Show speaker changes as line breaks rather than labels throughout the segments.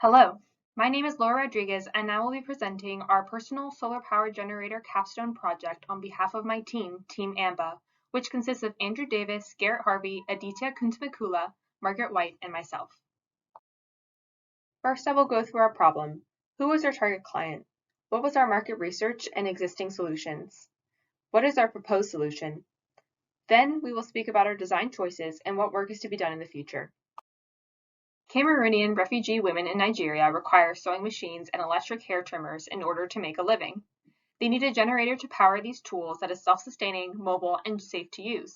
Hello, my name is Laura Rodriguez and I will be presenting our personal solar power generator capstone project on behalf of my team, Team AMBA, which consists of Andrew Davis, Garrett Harvey, Aditya Kuntamukkula, Margaret White, and myself. First, I will go through our problem. Who was our target client? What was our market research and existing solutions? What is our proposed solution? Then we will speak about our design choices and what work is to be done in the future. Cameroonian refugee women in Nigeria require sewing machines and electric hair trimmers in order to make a living. They need a generator to power these tools that is self-sustaining, mobile, and safe to use.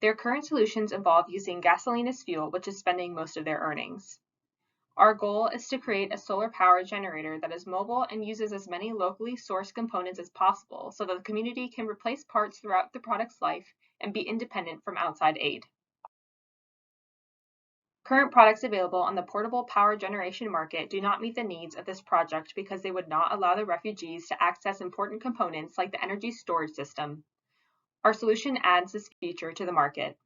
Their current solutions involve using gasoline as fuel, which is spending most of their earnings. Our goal is to create a solar power generator that is mobile and uses as many locally sourced components as possible so that the community can replace parts throughout the product's life and be independent from outside aid. Current products available on the portable power generation market do not meet the needs of this project because they would not allow the refugees to access important components like the energy storage system. Our solution adds this feature to the market.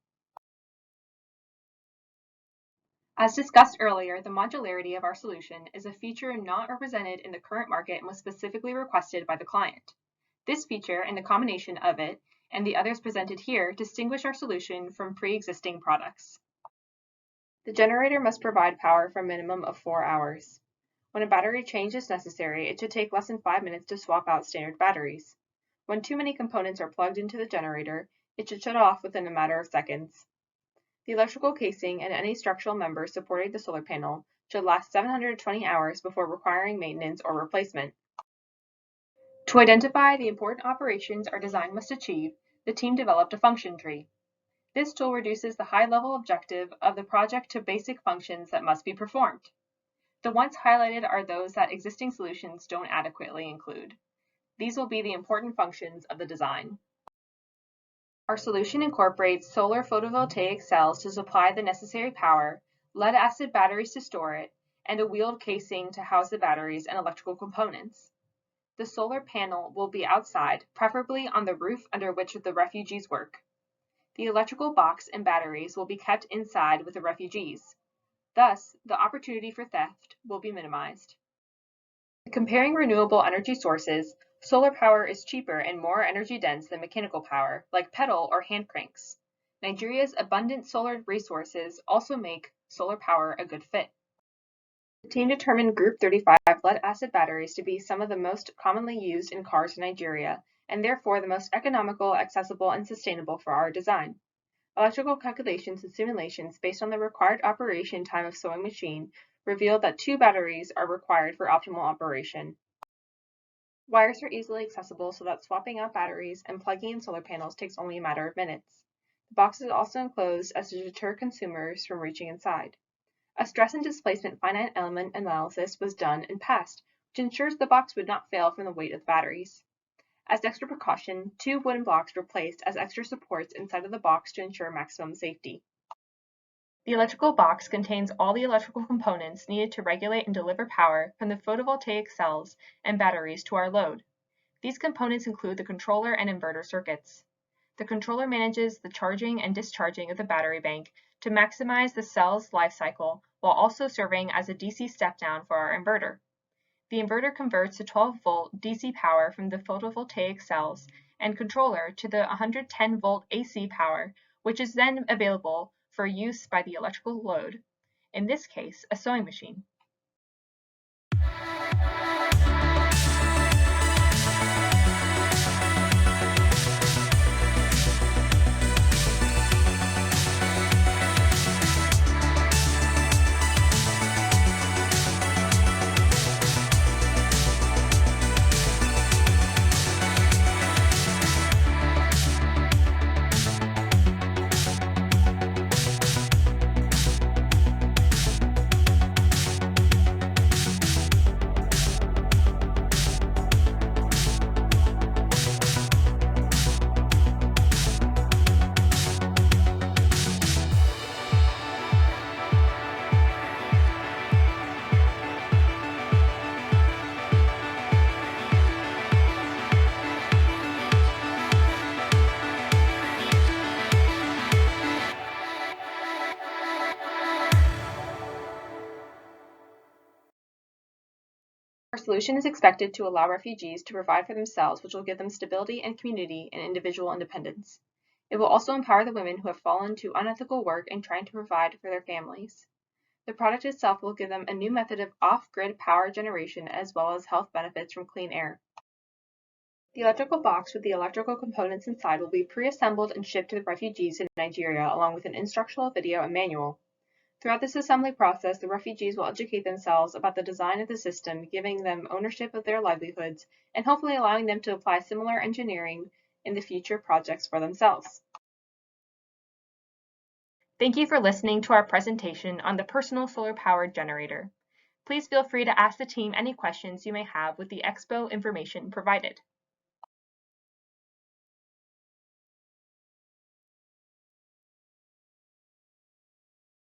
As discussed earlier, the modularity of our solution is a feature not represented in the current market and was specifically requested by the client. This feature and the combination of it and the others presented here distinguish our solution from pre-existing products. The generator must provide power for a minimum of 4 hours. When a battery change is necessary, it should take less than 5 minutes to swap out standard batteries. When too many components are plugged into the generator, it should shut off within a matter of seconds. The electrical casing and any structural members supporting the solar panel should last 720 hours before requiring maintenance or replacement. To identify the important operations our design must achieve, the team developed a function tree. This tool reduces the high-level objective of the project to basic functions that must be performed. The ones highlighted are those that existing solutions don't adequately include. These will be the important functions of the design. Our solution incorporates solar photovoltaic cells to supply the necessary power, lead-acid batteries to store it, and a wheeled casing to house the batteries and electrical components. The solar panel will be outside, preferably on the roof under which the refugees work. The electrical box and batteries will be kept inside with the refugees. Thus, the opportunity for theft will be minimized. Comparing renewable energy sources, solar power is cheaper and more energy dense than mechanical power, like pedal or hand cranks. Nigeria's abundant solar resources also make solar power a good fit. The team determined Group 35 lead-acid batteries to be some of the most commonly used in cars in Nigeria, and therefore the most economical, accessible, and sustainable for our design. Electrical calculations and simulations based on the required operation time of sewing machine revealed that 2 batteries are required for optimal operation. Wires are easily accessible so that swapping out batteries and plugging in solar panels takes only a matter of minutes. The box is also enclosed as to deter consumers from reaching inside. A stress and displacement finite element analysis was done and passed, which ensures the box would not fail from the weight of the batteries. As extra precaution, 2 wooden blocks were placed as extra supports inside of the box to ensure maximum safety. The electrical box contains all the electrical components needed to regulate and deliver power from the photovoltaic cells and batteries to our load. These components include the controller and inverter circuits. The controller manages the charging and discharging of the battery bank to maximize the cell's life cycle while also serving as a DC step-down for our inverter. The inverter converts the 12-volt DC power from the photovoltaic cells and controller to the 110-volt AC power, which is then available for use by the electrical load, in this case, a sewing machine. solution is expected to allow refugees to provide for themselves, which will give them stability and community and individual independence. It will also empower the women who have fallen to unethical work in trying to provide for their families. The product itself will give them a new method of off-grid power generation as well as health benefits from clean air. The electrical box with the electrical components inside will be pre-assembled and shipped to the refugees in Nigeria along with an instructional video and manual. Throughout this assembly process, the refugees will educate themselves about the design of the system, giving them ownership of their livelihoods, and hopefully allowing them to apply similar engineering in the future projects for themselves. Thank you for listening to our presentation on the personal solar-powered generator. Please feel free to ask the team any questions you may have with the expo information provided.